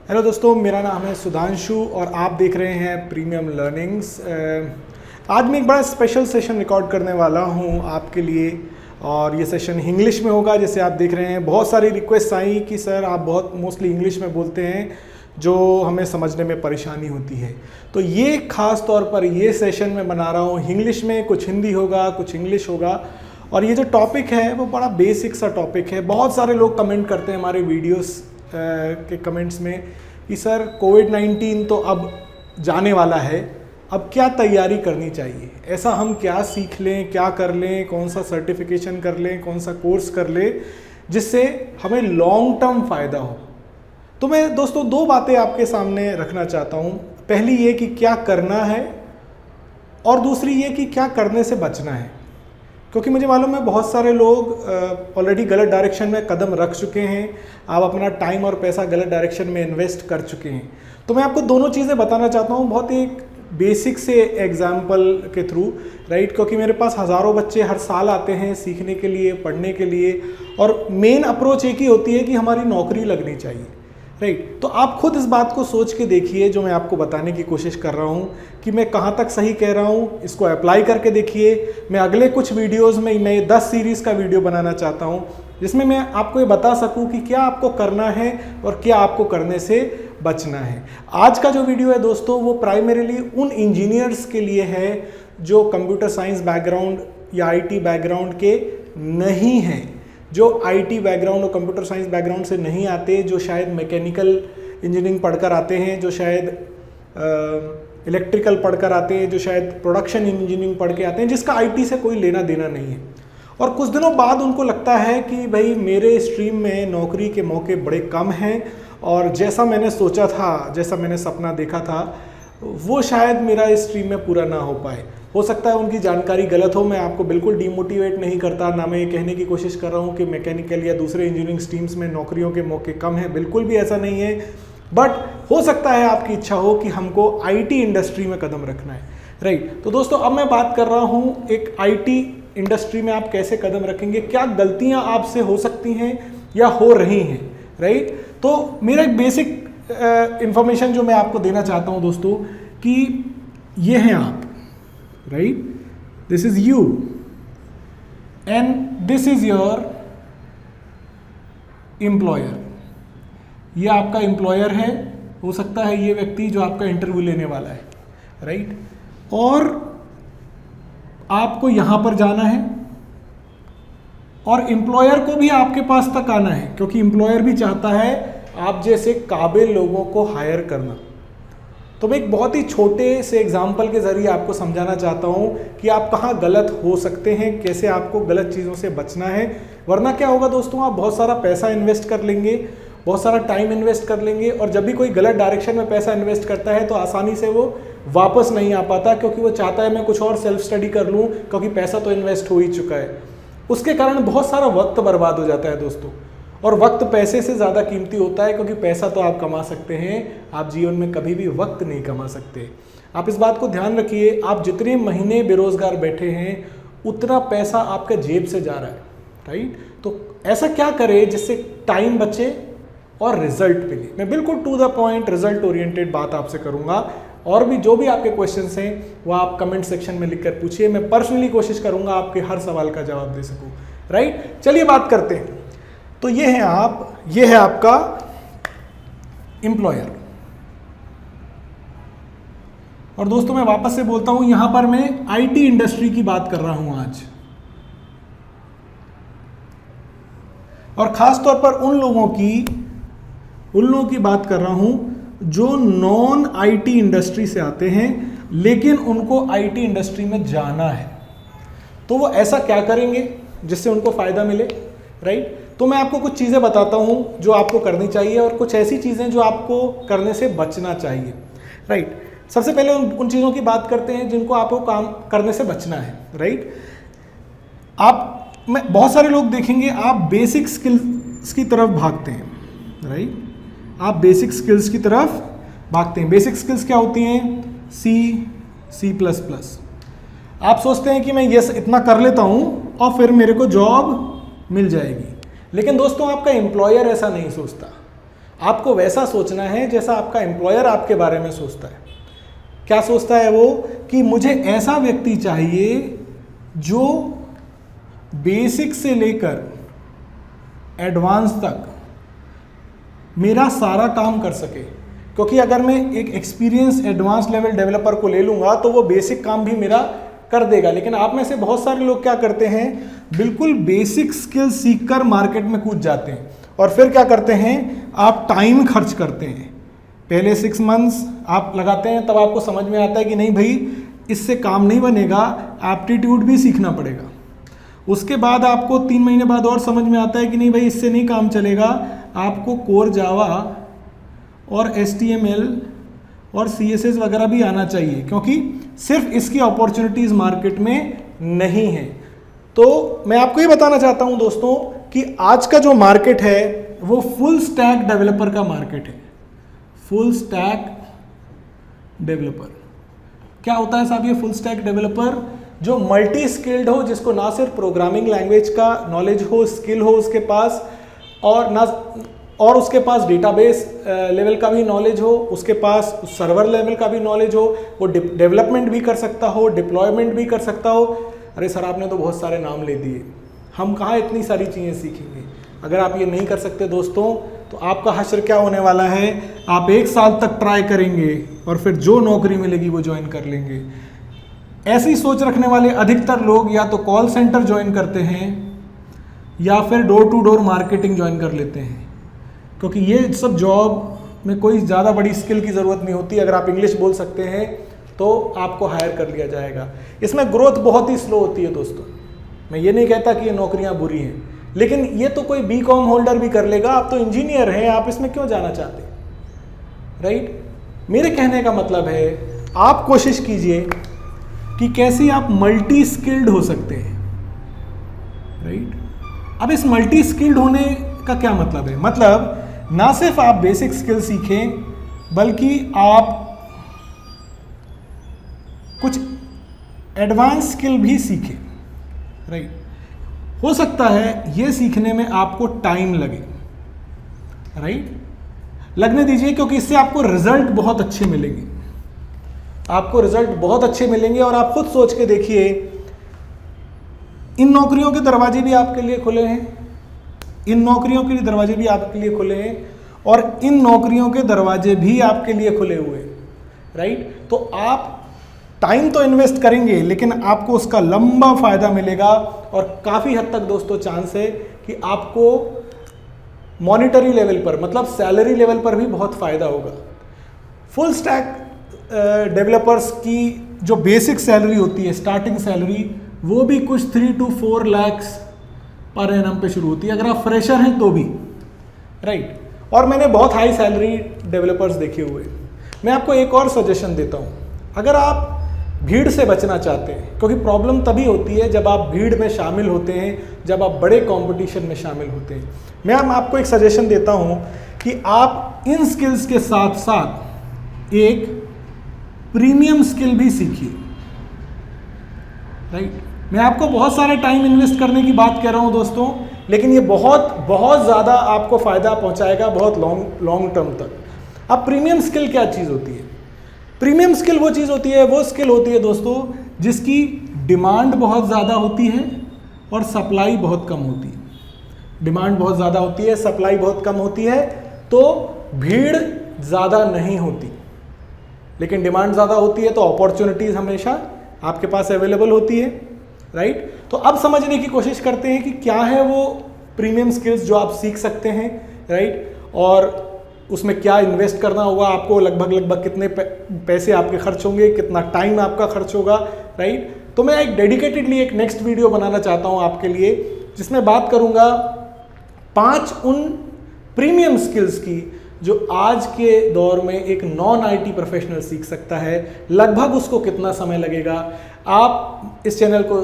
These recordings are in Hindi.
हेलो दोस्तों, मेरा नाम है सुधांशु और आप देख रहे हैं प्रीमियम लर्निंग्स। आज मैं एक बड़ा स्पेशल सेशन रिकॉर्ड करने वाला हूं आपके लिए और ये सेशन इंग्लिश में होगा। जैसे आप देख रहे हैं बहुत सारी रिक्वेस्ट आई कि सर आप बहुत मोस्टली इंग्लिश में बोलते हैं जो हमें समझने में परेशानी होती है। तो ये खास तौर पर ये सेशन मैं बना रहा हूँ इंग्लिश में, कुछ हिंदी होगा कुछ इंग्लिश होगा। और ये जो टॉपिक है वो बड़ा बेसिक सा टॉपिक है। बहुत सारे लोग कमेंट करते हैं हमारे वीडियोस के कमेंट्स में कि सर कोविड-19 तो अब जाने वाला है, अब क्या तैयारी करनी चाहिए, ऐसा हम क्या सीख लें, क्या कर लें, कौन सा सर्टिफिकेशन कर लें, कौन सा कोर्स कर लें जिससे हमें लॉन्ग टर्म फ़ायदा हो। तो मैं दोस्तों दो बातें आपके सामने रखना चाहता हूँ। पहली ये कि क्या करना है और दूसरी ये कि क्या करने से बचना है। क्योंकि मुझे मालूम है बहुत सारे लोग ऑलरेडी गलत डायरेक्शन में कदम रख चुके हैं, आप अपना टाइम और पैसा गलत डायरेक्शन में इन्वेस्ट कर चुके हैं। तो मैं आपको दोनों चीज़ें बताना चाहता हूँ बहुत ही बेसिक से एग्जाम्पल के थ्रू, राइट। क्योंकि मेरे पास हज़ारों बच्चे हर साल आते हैं सीखने के लिए, पढ़ने के लिए, और मेन अप्रोच एक ही होती है कि हमारी नौकरी लगनी चाहिए, राइट। तो आप खुद इस बात को सोच के देखिए जो मैं आपको बताने की कोशिश कर रहा हूँ कि मैं कहाँ तक सही कह रहा हूँ। इसको अप्लाई करके देखिए। मैं अगले कुछ वीडियोस में नए 10 सीरीज़ का वीडियो बनाना चाहता हूँ जिसमें मैं आपको ये बता सकूँ कि क्या आपको करना है और क्या आपको करने से बचना है। आज का जो वीडियो है दोस्तों वो प्राइमरीली उन इंजीनियर्स के लिए है जो कंप्यूटर साइंस बैकग्राउंड या IT बैकग्राउंड के नहीं हैं, जो IT बैकग्राउंड और कंप्यूटर साइंस बैकग्राउंड से नहीं आते, जो शायद मैकेनिकल इंजीनियरिंग पढ़कर आते हैं, जो शायद इलेक्ट्रिकल पढ़कर आते हैं, जो शायद प्रोडक्शन इंजीनियरिंग पढ़ के आते हैं, जिसका IT से कोई लेना देना नहीं है। और कुछ दिनों बाद उनको लगता है कि भाई मेरे स्ट्रीम में नौकरी के मौके बड़े कम हैं और जैसा मैंने सोचा था, जैसा मैंने सपना देखा था, वो शायद मेरा इस स्ट्रीम में पूरा ना हो पाए। हो सकता है उनकी जानकारी गलत हो। मैं आपको बिल्कुल डिमोटिवेट नहीं करता, ना मैं ये कहने की कोशिश कर रहा हूँ कि मैकेनिकल या दूसरे इंजीनियरिंग स्ट्रीम्स में नौकरियों के मौके कम हैं, बिल्कुल भी ऐसा नहीं है। बट हो सकता है आपकी इच्छा हो कि हमको IT इंडस्ट्री में कदम रखना है, राइट। तो दोस्तों अब मैं बात कर रहा हूँ एक IT इंडस्ट्री में आप कैसे कदम रखेंगे, क्या गलतियाँ आपसे हो सकती हैं या हो रही हैं, राइट। तो मेरा एक बेसिक इंफॉर्मेशन जो मैं आपको देना चाहता हूँ दोस्तों कि ये हैं आप, right, this is you and this is your employer. ये आपका एम्प्लॉयर है, हो सकता है ये व्यक्ति जो आपका इंटरव्यू लेने वाला है, राइट। और आपको यहां पर जाना है और एम्प्लॉयर को भी आपके पास तक आना है, क्योंकि एम्प्लॉयर भी चाहता है आप जैसे काबिल लोगों को हायर करना। तो मैं एक बहुत ही छोटे से एग्जाम्पल के जरिए आपको समझाना चाहता हूँ कि आप कहाँ गलत हो सकते हैं, कैसे आपको गलत चीज़ों से बचना है। वरना क्या होगा दोस्तों, आप बहुत सारा पैसा इन्वेस्ट कर लेंगे, बहुत सारा टाइम इन्वेस्ट कर लेंगे, और जब भी कोई गलत डायरेक्शन में पैसा इन्वेस्ट करता है तो आसानी से वो वापस नहीं आ पाता, क्योंकि वो चाहता है मैं कुछ और सेल्फ स्टडी कर लूँ, क्योंकि पैसा तो इन्वेस्ट हो ही चुका है। उसके कारण बहुत सारा वक्त बर्बाद हो जाता है दोस्तों। और वक्त पैसे से ज़्यादा कीमती होता है, क्योंकि पैसा तो आप कमा सकते हैं, आप जीवन में कभी भी वक्त नहीं कमा सकते। आप इस बात को ध्यान रखिए, आप जितने महीने बेरोजगार बैठे हैं उतना पैसा आपके जेब से जा रहा है, राइट। तो ऐसा क्या करें जिससे टाइम बचे और रिजल्ट मिले। मैं बिल्कुल to the point result oriented बात आपसे करूंगा। और भी जो भी आपके क्वेश्चंस हैं वो आप कमेंट सेक्शन में लिखकर पूछिए, मैं पर्सनली कोशिश करूंगा आपके हर सवाल का जवाब दे सकूं, राइट। चलिए बात करते हैं। तो ये है आप, ये है आपका एम्प्लॉयर। और दोस्तों मैं वापस से बोलता हूं, यहां पर मैं IT इंडस्ट्री की बात कर रहा हूं आज, और खास तौर पर उन लोगों की बात कर रहा हूं जो नॉन IT इंडस्ट्री से आते हैं लेकिन उनको IT इंडस्ट्री में जाना है। तो वो ऐसा क्या करेंगे जिससे उनको फायदा मिले, राइट। तो मैं आपको कुछ चीज़ें बताता हूँ जो आपको करनी चाहिए और कुछ ऐसी चीज़ें जो आपको करने से बचना चाहिए, राइट। सबसे पहले उन चीज़ों की बात करते हैं जिनको आपको काम करने से बचना है, राइट। बहुत सारे लोग देखेंगे आप बेसिक स्किल्स की तरफ भागते हैं, राइट। आप बेसिक स्किल्स की तरफ भागते हैं। बेसिक स्किल्स क्या होती हैं? C++। आप सोचते हैं कि मैं ये इतना कर लेता हूँ और फिर मेरे को जॉब मिल जाएगी। लेकिन दोस्तों आपका एम्प्लॉयर ऐसा नहीं सोचता। आपको वैसा सोचना है जैसा आपका एम्प्लॉयर आपके बारे में सोचता है। क्या सोचता है वो, कि मुझे ऐसा व्यक्ति चाहिए जो बेसिक से लेकर एडवांस तक मेरा सारा काम कर सके। क्योंकि अगर मैं एक एक्सपीरियंस एडवांस लेवल डेवलपर को ले लूँगा तो वो बेसिक काम भी मेरा कर देगा। लेकिन आप में से बहुत सारे लोग क्या करते हैं, बिल्कुल बेसिक स्किल सीखकर मार्केट में कूद जाते हैं और फिर क्या करते हैं, आप टाइम खर्च करते हैं। पहले 6 मंथ्स आप लगाते हैं, तब आपको समझ में आता है कि नहीं भाई इससे काम नहीं बनेगा, एप्टीट्यूड भी सीखना पड़ेगा। उसके बाद आपको 3 महीने बाद और समझ में आता है कि नहीं भाई इससे नहीं काम चलेगा, आपको कोर जावा और HTML और CSS वगैरह भी आना चाहिए, क्योंकि सिर्फ इसकी अपॉर्चुनिटीज़ मार्केट में नहीं है। तो मैं आपको ये बताना चाहता हूँ दोस्तों कि आज का जो मार्केट है वो फुल स्टैक डेवलपर का मार्केट है। फुल स्टैक डेवलपर क्या होता है साहब? ये फुल स्टैक डेवलपर जो मल्टी स्किल्ड हो, जिसको ना सिर्फ प्रोग्रामिंग लैंग्वेज का नॉलेज हो, स्किल हो उसके पास, और उसके पास डेटाबेस लेवल का भी नॉलेज हो, उसके पास सर्वर लेवल का भी नॉलेज हो, वो डेवलपमेंट भी कर सकता हो, डिप्लॉयमेंट भी कर सकता हो। अरे सर आपने तो बहुत सारे नाम ले दिए, हम कहाँ इतनी सारी चीज़ें सीखेंगे। अगर आप ये नहीं कर सकते दोस्तों तो आपका हश्र क्या होने वाला है, आप 1 साल तक ट्राई करेंगे और फिर जो नौकरी मिलेगी वो ज्वाइन कर लेंगे। ऐसी सोच रखने वाले अधिकतर लोग या तो कॉल सेंटर ज्वाइन करते हैं या फिर door to door marketing join कर लेते हैं, क्योंकि ये सब जॉब में कोई ज़्यादा बड़ी स्किल की ज़रूरत नहीं होती। अगर आप इंग्लिश बोल सकते हैं तो आपको हायर कर लिया जाएगा। इसमें ग्रोथ बहुत ही स्लो होती है दोस्तों। मैं ये नहीं कहता कि ये नौकरियां बुरी हैं, लेकिन ये तो कोई BCom होल्डर भी कर लेगा। आप तो इंजीनियर हैं, आप इसमें क्यों जाना चाहते, राइट? मेरे कहने का मतलब है आप कोशिश कीजिए कि कैसे आप मल्टी स्किल्ड हो सकते हैं, राइट? अब इस मल्टी स्किल्ड होने का क्या मतलब है? मतलब ना सिर्फ आप बेसिक स्किल सीखें बल्कि आप कुछ एडवांस स्किल भी सीखें, राइट? हो सकता है ये सीखने में आपको टाइम लगे, राइट? लगने दीजिए, क्योंकि इससे आपको रिजल्ट बहुत अच्छे मिलेंगे। आपको रिजल्ट बहुत अच्छे मिलेंगे और आप खुद सोच के देखिए, इन नौकरियों के दरवाजे भी आपके लिए खुले हैं, इन नौकरियों के लिए दरवाजे भी आपके लिए खुले हैं और इन नौकरियों के दरवाजे भी आपके लिए खुले हुए हैं, राइट? तो आप टाइम तो इन्वेस्ट करेंगे लेकिन आपको उसका लंबा फायदा मिलेगा और काफ़ी हद तक दोस्तों चांस है कि आपको मॉनिटरी लेवल पर, मतलब सैलरी लेवल पर भी बहुत फ़ायदा होगा। फुल स्टैक डेवलपर्स की जो बेसिक सैलरी होती है, स्टार्टिंग सैलरी, वो भी कुछ 3 to 4 लाख पर एनम पे शुरू होती है, अगर आप फ्रेशर हैं तो भी, राइट? और मैंने बहुत हाई सैलरी डेवलपर्स देखे हुए। मैं आपको एक और सजेशन देता हूँ, अगर आप भीड़ से बचना चाहते हैं, क्योंकि प्रॉब्लम तभी होती है जब आप भीड़ में शामिल होते हैं, जब आप बड़े कंपटीशन में शामिल होते हैं। मैं आपको एक सजेशन देता हूं कि आप इन स्किल्स के साथ साथ एक प्रीमियम स्किल भी सीखिए, राइट? मैं आपको बहुत सारे टाइम इन्वेस्ट करने की बात कह रहा हूं दोस्तों, लेकिन ये बहुत बहुत ज़्यादा आपको फ़ायदा पहुंचाएगा बहुत लॉन्ग टर्म तक। अब प्रीमियम स्किल क्या चीज़ होती है? प्रीमियम स्किल वो चीज़ होती है, वो स्किल होती है दोस्तों जिसकी डिमांड बहुत ज़्यादा होती है और सप्लाई बहुत कम होती है। डिमांड बहुत ज़्यादा होती है, सप्लाई बहुत कम होती है, तो भीड़ ज़्यादा नहीं होती, लेकिन डिमांड ज़्यादा होती है तो अपॉर्चुनिटीज़ हमेशा आपके पास अवेलेबल होती है, राइट? तो अब समझने की कोशिश करते हैं कि क्या है वो प्रीमियम स्किल्स जो आप सीख सकते हैं, राइट? और उसमें क्या इन्वेस्ट करना होगा आपको, लगभग कितने पैसे आपके खर्च होंगे, कितना टाइम आपका खर्च होगा, राइट? तो मैं एक डेडिकेटेडली एक नेक्स्ट वीडियो बनाना चाहता हूं आपके लिए, जिसमें बात करूंगा 5 उन प्रीमियम स्किल्स की जो आज के दौर में एक नॉन IT प्रोफेशनल सीख सकता है। लगभग उसको कितना समय लगेगा? आप इस चैनल को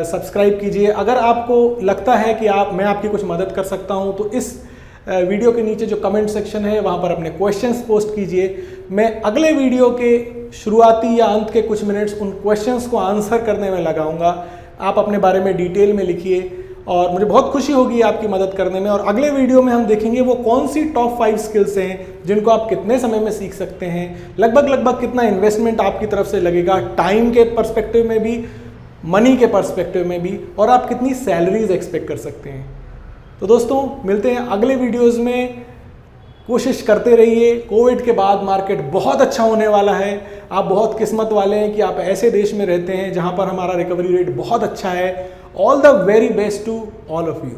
सब्सक्राइब कीजिए। अगर आपको लगता है कि मैं आपकी कुछ मदद कर सकता हूं तो इस वीडियो के नीचे जो कमेंट सेक्शन है वहाँ पर अपने क्वेश्चंस पोस्ट कीजिए। मैं अगले वीडियो के शुरुआती या अंत के कुछ मिनट्स उन क्वेश्चंस को आंसर करने में लगाऊंगा। आप अपने बारे में डिटेल में लिखिए और मुझे बहुत खुशी होगी आपकी मदद करने में। और अगले वीडियो में हम देखेंगे वो कौन सी टॉप 5 स्किल्स हैं जिनको आप कितने समय में सीख सकते हैं, लगभग कितना इन्वेस्टमेंट आपकी तरफ से लगेगा, टाइम के पर्सपेक्टिव में भी, मनी के पर्सपेक्टिव में भी, और आप कितनी सैलरीज एक्सपेक्ट कर सकते हैं। तो दोस्तों मिलते हैं अगले वीडियोस में। कोशिश करते रहिए, कोविड के बाद मार्केट बहुत अच्छा होने वाला है। आप बहुत किस्मत वाले हैं कि आप ऐसे देश में रहते हैं जहां पर हमारा रिकवरी रेट बहुत अच्छा है। All the very best to all of you.